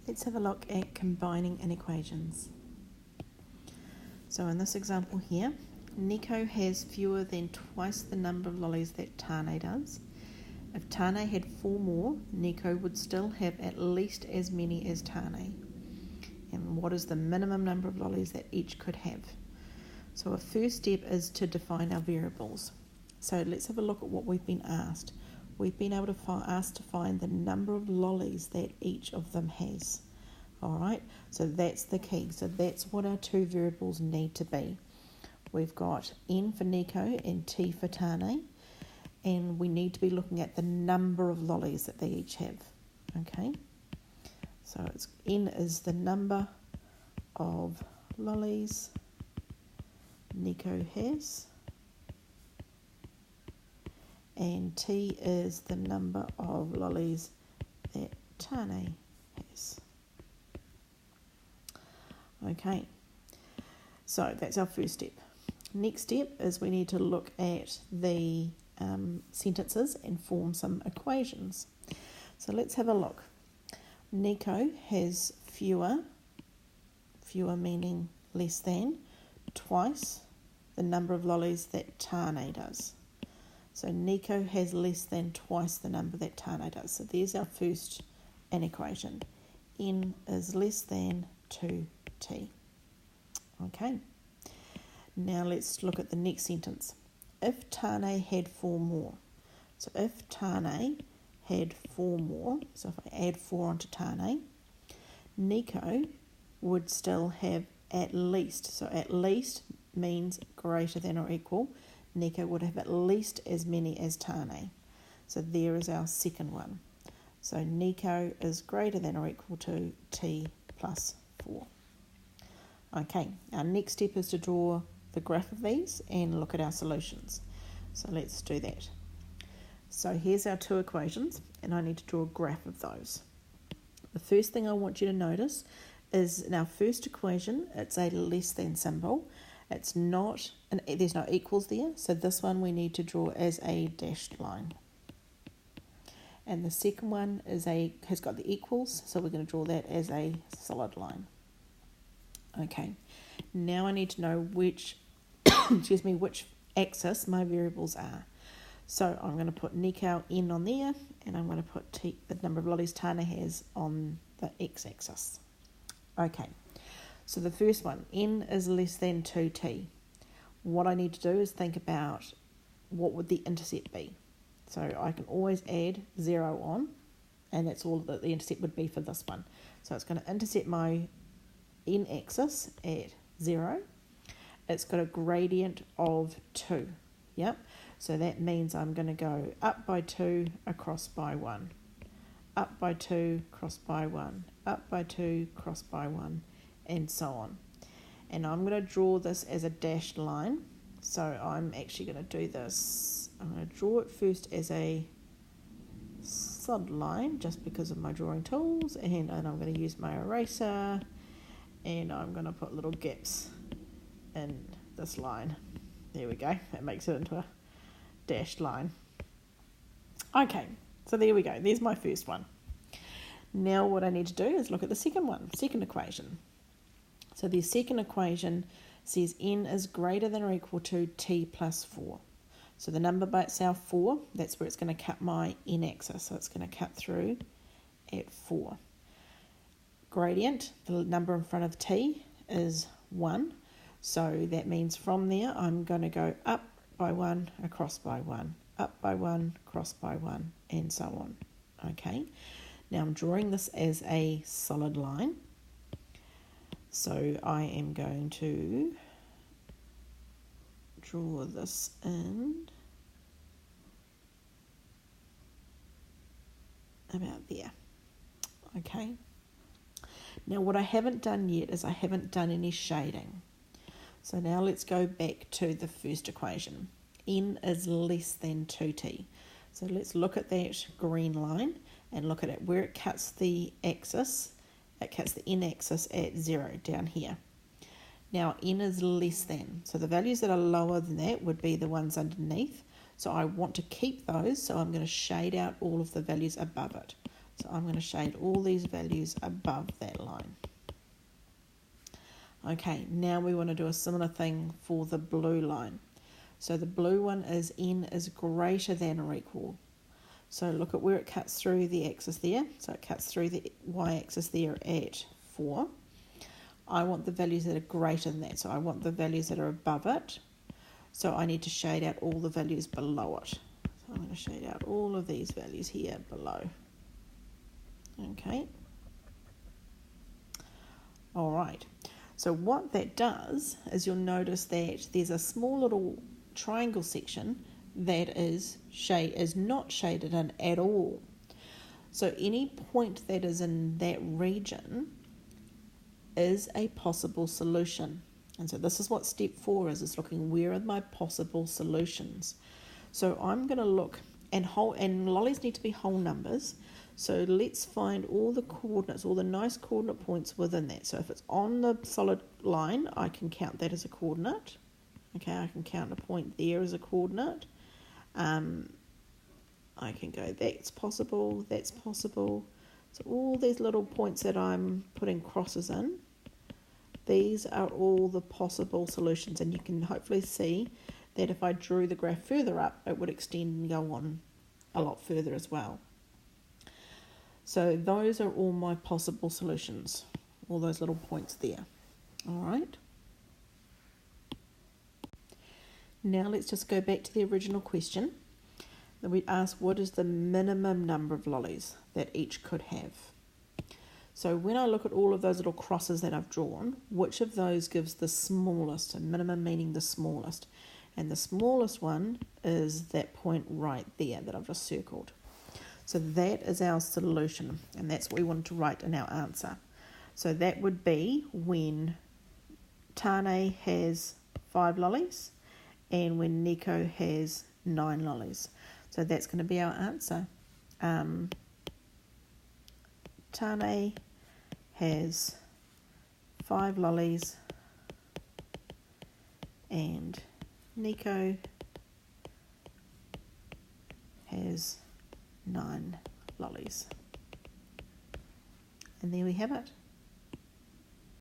Let's have a look at combining inequations. So in this example here, Nico has fewer than twice the number of lollies that Tane does. If Tane had 4 more, Nico would still have at least as many as Tane. And what is the minimum number of lollies that each could have? So our first step is to define our variables. So let's have a look at what we've been asked. We've been able to asked to find the number of lollies that each of them has. Alright, so that's the key. So that's what our two variables need to be. We've got N for Nico and T for Tane, and we need to be looking at the number of lollies that they each have. Okay, so it's N is the number of lollies Nico has, and T is the number of lollies that Tane has. Okay, so that's our first step. Next step is we need to look at the sentences and form some equations. So let's have a look. Nico has fewer meaning less than, twice the number of lollies that Tane does. So Nico has less than twice the number that Tane does. So there's our first inequation. N is less than 2t. Okay. Now let's look at the next sentence. If Tane had 4 more. So if Tane had 4 more, so if I add 4 onto Tane, Nico would still have at least. So at least means greater than or equal. Nico would have at least as many as Tane. So there is our second one. So Nico is greater than or equal to t plus 4. Okay, our next step is to draw the graph of these and look at our solutions. So let's do that. So here's our two equations, and I need to draw a graph of those. The first thing I want you to notice is in our first equation, it's a less than symbol. It's not, and there's no equals there, so this one we need to draw as a dashed line. And the second one has got the equals, so we're going to draw that as a solid line. Okay, now I need to know which which axis my variables are. So I'm going to put Nico N on there, and I'm going to put the number of lollies Tane has on the x-axis. Okay, so the first one, N is less than 2t. What I need to do is think about what would the intercept be. So I can always add 0 on, and that's all that the intercept would be for this one. So it's going to intercept my n-axis at 0. It's got a gradient of 2. Yep. So that means I'm going to go up by 2, across by 1. Up by 2, cross by 1. Up by 2, cross by 1, and so on. And I'm going to draw this as a dashed line. So I'm actually going to do this. I'm going to draw it first as a solid line, just because of my drawing tools, and I'm going to use my eraser, and I'm going to put little gaps in this line. There we go. That makes it into a dashed line. Okay, so there we go. There's my first one. Now what I need to do is look at the second equation. So the second equation says n is greater than or equal to t plus 4. So the number by itself, 4, that's where it's going to cut my n-axis. So it's going to cut through at 4. Gradient, the number in front of t, is 1. So that means from there I'm going to go up by 1, across by 1, up by 1, across by 1, and so on. Okay, now I'm drawing this as a solid line. So I am going to draw this in about there. Okay, now what I haven't done yet is I haven't done any shading. So now let's go back to the first equation. N is less than 2t. So let's look at that green line and look at it where it cuts the axis. It cuts the n-axis at 0 down here. Now n is less than. So the values that are lower than that would be the ones underneath. So I want to keep those, so I'm going to shade out all of the values above it. So I'm going to shade all these values above that line. Okay, now we want to do a similar thing for the blue line. So the blue one is n is greater than or equal. So look at where it cuts through the axis there. So it cuts through the y-axis there at 4. I want the values that are greater than that. So I want the values that are above it. So I need to shade out all the values below it. So I'm going to shade out all of these values here below. Okay. All right. So what that does is you'll notice that there's a small little triangle section that is not shaded in at all. So any point that is in that region is a possible solution. And so this is what step 4 is looking, where are my possible solutions? So I'm going to look, and lollies need to be whole numbers. So let's find all the coordinates, all the nice coordinate points within that. So if it's on the solid line, I can count that as a coordinate. Okay, I can count a point there as a coordinate. I can go, that's possible, that's possible. So all these little points that I'm putting crosses in, these are all the possible solutions. And you can hopefully see that if I drew the graph further up, it would extend and go on a lot further as well. So those are all my possible solutions, all those little points there. All right. Now let's just go back to the original question. Then we asked, what is the minimum number of lollies that each could have? So when I look at all of those little crosses that I've drawn, which of those gives the smallest? So minimum meaning the smallest. And the smallest one is that point right there that I've just circled. So that is our solution, and that's what we wanted to write in our answer. So that would be when Tane has 5 lollies and when Nico has 9 lollies. So that's going to be our answer. Tane has 5 lollies and Nico has 9 lollies. And there we have it.